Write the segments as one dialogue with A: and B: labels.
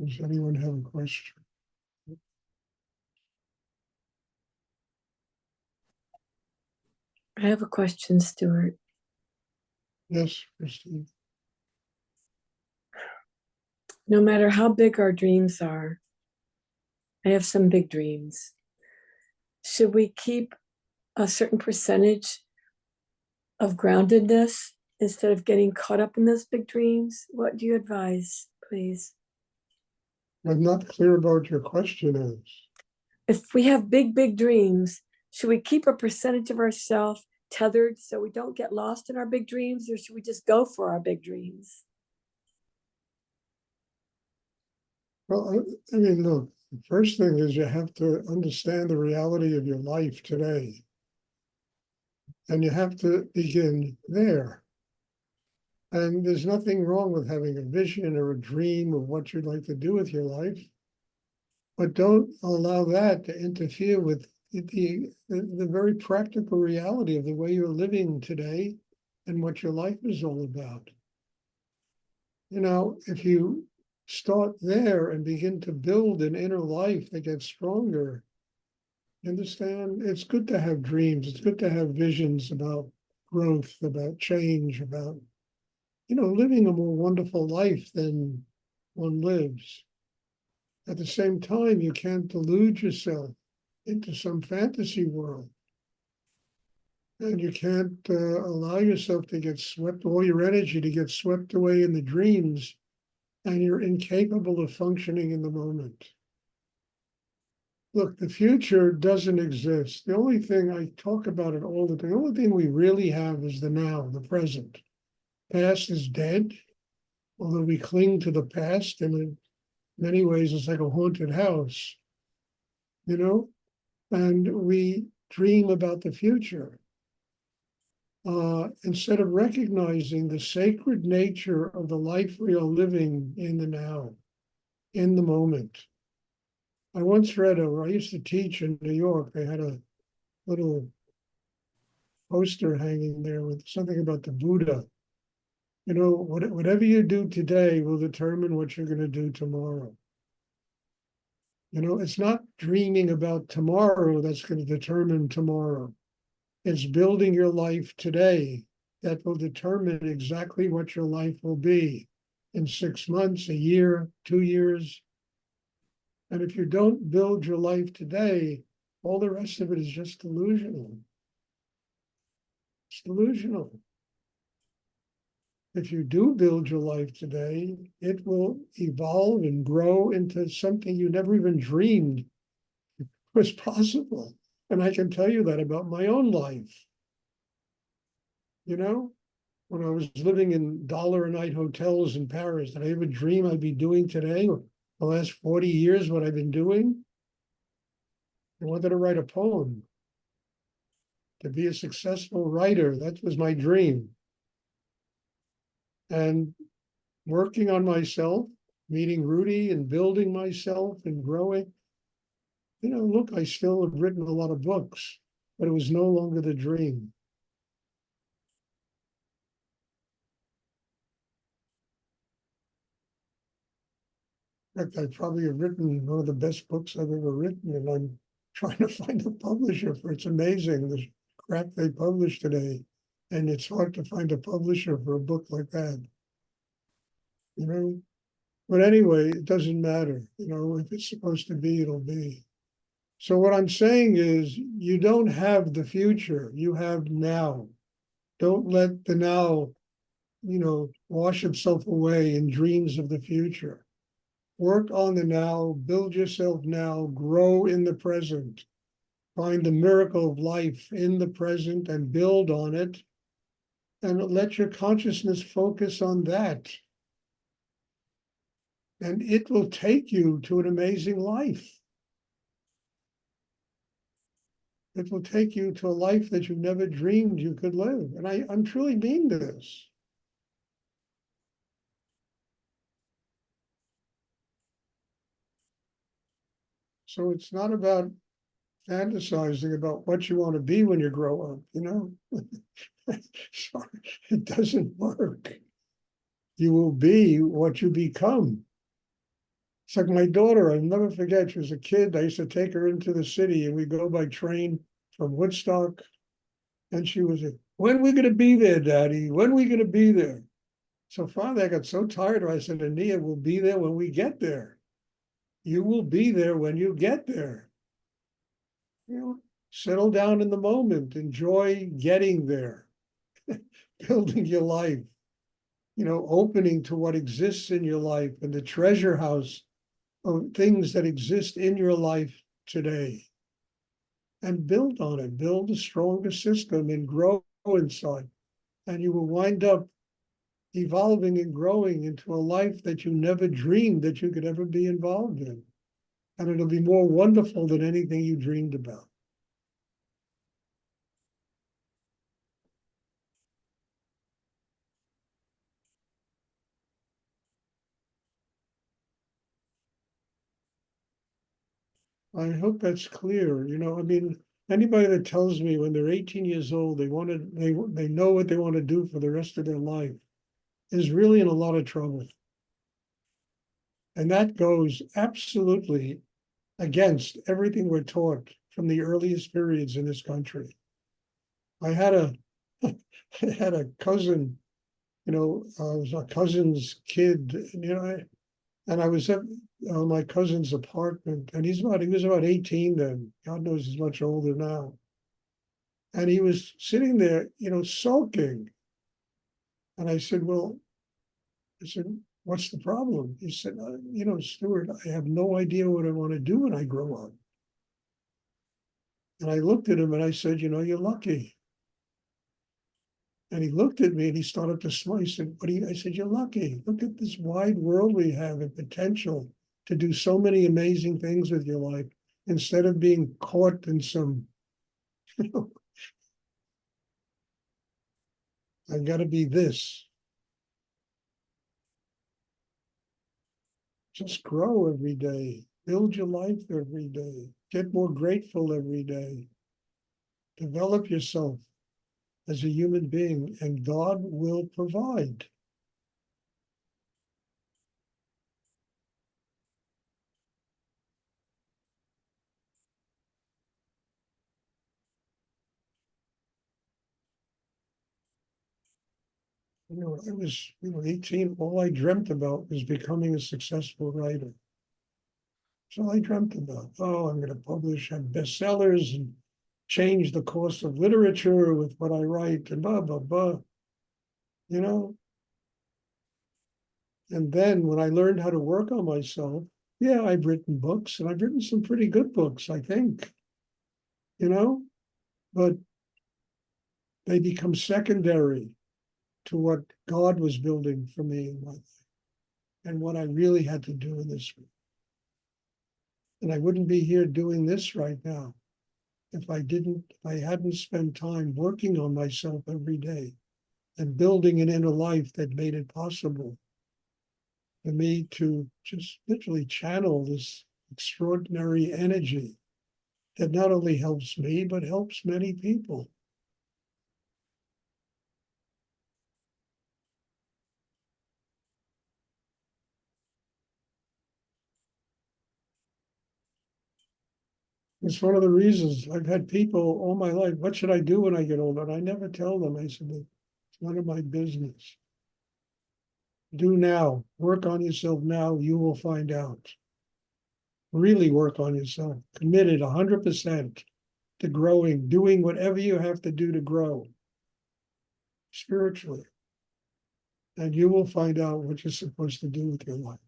A: Does anyone have a question?
B: I have a question, Stuart.
A: Yes, Christine.
B: No matter how big our dreams are, I have some big dreams. Should we keep a certain percentage of groundedness instead of getting caught up in those big dreams? What do you advise, please?
A: I'm not clear about what your question is.
B: If we have big dreams, should we keep a percentage of ourselves tethered so we don't get lost in our big dreams, or should we just go for our big dreams?
A: Well, I mean, look, the first thing is you have to understand the reality of your life today. And you have to begin there. And there's nothing wrong with having a vision or a dream of what you'd like to do with your life. But don't allow that to interfere with the very practical reality of the way you're living today and what your life is all about. You know, if you start there and begin to build an inner life that gets stronger, you understand? It's good to have dreams. It's good to have visions about growth, about change, about, living a more wonderful life than one lives. At the same time, you can't delude yourself into some fantasy world. And you can't allow yourself to get swept, all your energy to get swept away in the dreams, and you're incapable of functioning in the moment. Look, the future doesn't exist. The only thing I talk about it all the time, the only thing we really have is the now, the present. Past is dead, although we cling to the past, and in many ways it's like a haunted house, and we dream about the future. Instead of recognizing the sacred nature of the life we are living in the now, in the moment. I used to teach in New York. They had a little poster hanging there with something about the Buddha. Whatever you do today will determine what you're going to do tomorrow. It's not dreaming about tomorrow that's going to determine tomorrow. It's building your life today that will determine exactly what your life will be in 6 months, a year, 2 years. And if you don't build your life today, all the rest of it is just delusional. It's delusional. If you do build your life today, it will evolve and grow into something you never even dreamed was possible. And I can tell you that about my own life. When I was living in dollar-a-night hotels in Paris, did I ever dream I'd be doing today, or the last 40 years, what I've been doing? I wanted to write a poem, to be a successful writer. That was my dream. And working on myself, meeting Rudy and building myself and growing. Look, I still have written a lot of books, but it was no longer the dream. In fact, I probably have written one of the best books I've ever written, and I'm trying to find a publisher for it. It's amazing, the crap they publish today. And it's hard to find a publisher for a book like that. But anyway, it doesn't matter. If it's supposed to be, it'll be. So what I'm saying is, you don't have the future, you have now. Don't let the now, wash itself away in dreams of the future. Work on the now, build yourself now, grow in the present. Find the miracle of life in the present and build on it. And let your consciousness focus on that. And it will take you to an amazing life. It will take you to a life that you never dreamed you could live. And I'm truly mean this. So it's not about fantasizing about what you want to be when you grow up, Sorry, it doesn't work. You will be what you become. It's like my daughter, I'll never forget, she was a kid. I used to take her into the city and we go by train from Woodstock. And she was, when are we going to be there, Daddy? When are we going to be there? So finally, I got so tired of it, I said, Ania, we'll be there when we get there. You will be there when you get there. You know, settle down in the moment, enjoy getting there, building your life, opening to what exists in your life and the treasure house of things that exist in your life today. And build on it, build a stronger system and grow inside. And you will wind up evolving and growing into a life that you never dreamed that you could ever be involved in. And it'll be more wonderful than anything you dreamed about. I hope that's clear. Anybody that tells me when they're 18 years old, they know what they want to do for the rest of their life is really in a lot of trouble. And that goes absolutely against everything we're taught from the earliest periods in this country. I had a I had a cousin, I was a cousin's kid, and I was at my cousin's apartment, and he was about 18 then. God knows he's much older now. And he was sitting there, sulking. And I said, what's the problem? He said, Stuart, I have no idea what I want to do when I grow up. And I looked at him and I said, you're lucky. And he looked at me and he started to smile. He said, I said, you're lucky. Look at this wide world we have and potential to do so many amazing things with your life instead of being caught in some, I've got to be this. Just grow every day. Build your life every day. Get more grateful every day. Develop yourself as a human being, and God will provide. I was, 18. All I dreamt about was becoming a successful writer. That's all I dreamt about. Oh, I'm going to publish, have bestsellers, and change the course of literature with what I write, and blah, blah, blah. And then when I learned how to work on myself, yeah, I've written books, and I've written some pretty good books, I think, but they become secondary to what God was building for me in my life and what I really had to do in this. And I wouldn't be here doing this right now if I hadn't spent time working on myself every day and building an inner life that made it possible for me to just literally channel this extraordinary energy that not only helps me, but helps many people. It's one of the reasons I've had people all my life, what should I do when I get older? And I never tell them. I said, it's none of my business. Do now, work on yourself now, you will find out. Really work on yourself, committed 100% to growing, doing whatever you have to do to grow spiritually. And you will find out what you're supposed to do with your life.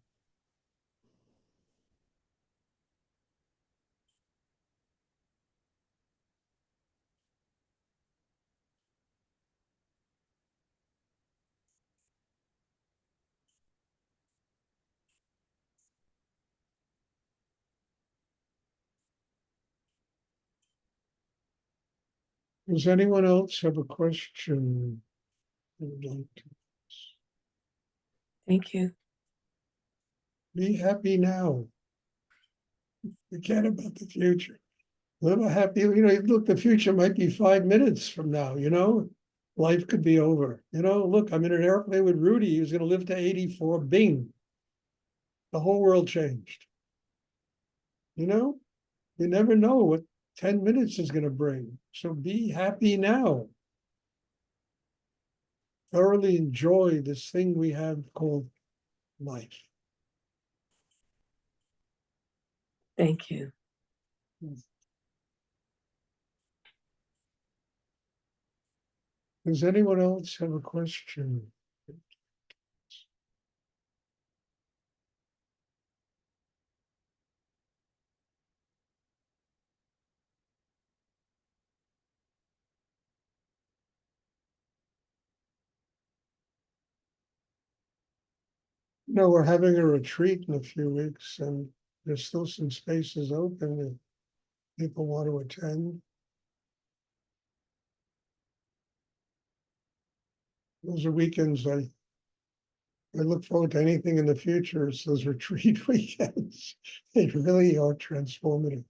A: Does anyone else have a question?
B: Thank you.
A: Be happy now. Forget about the future. Live a happy, look, the future might be 5 minutes from now, life could be over. Look, I'm in an airplane with Rudy. He was going to live to 84. Bing. the whole world changed. You know, you never know what 10 minutes is going to bring. So be happy now. Thoroughly enjoy this thing we have called life.
B: Thank you.
A: Does anyone else have a question? No, we're having a retreat in a few weeks, and there's still some spaces open if people want to attend. Those are weekends I look forward to anything in the future. It's those retreat weekends. They really are transformative.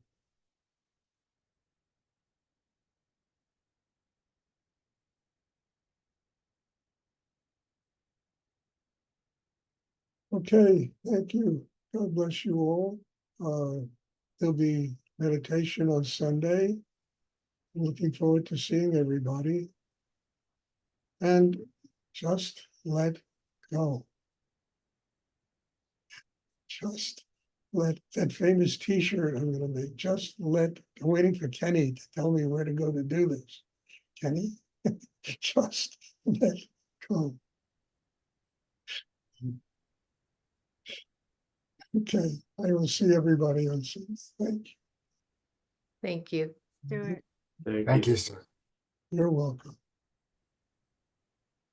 A: Okay, thank you. God bless you all. There'll be meditation on Sunday. I'm looking forward to seeing everybody. And just let go. Just let that famous T-shirt I'm going to make. Just let. I'm waiting for Kenny to tell me where to go to do this. Kenny, just let go. Okay, I will see everybody on Sunday. Thank you.
C: Thank you.
D: Stuart.
E: Thank you, sir.
A: You're welcome.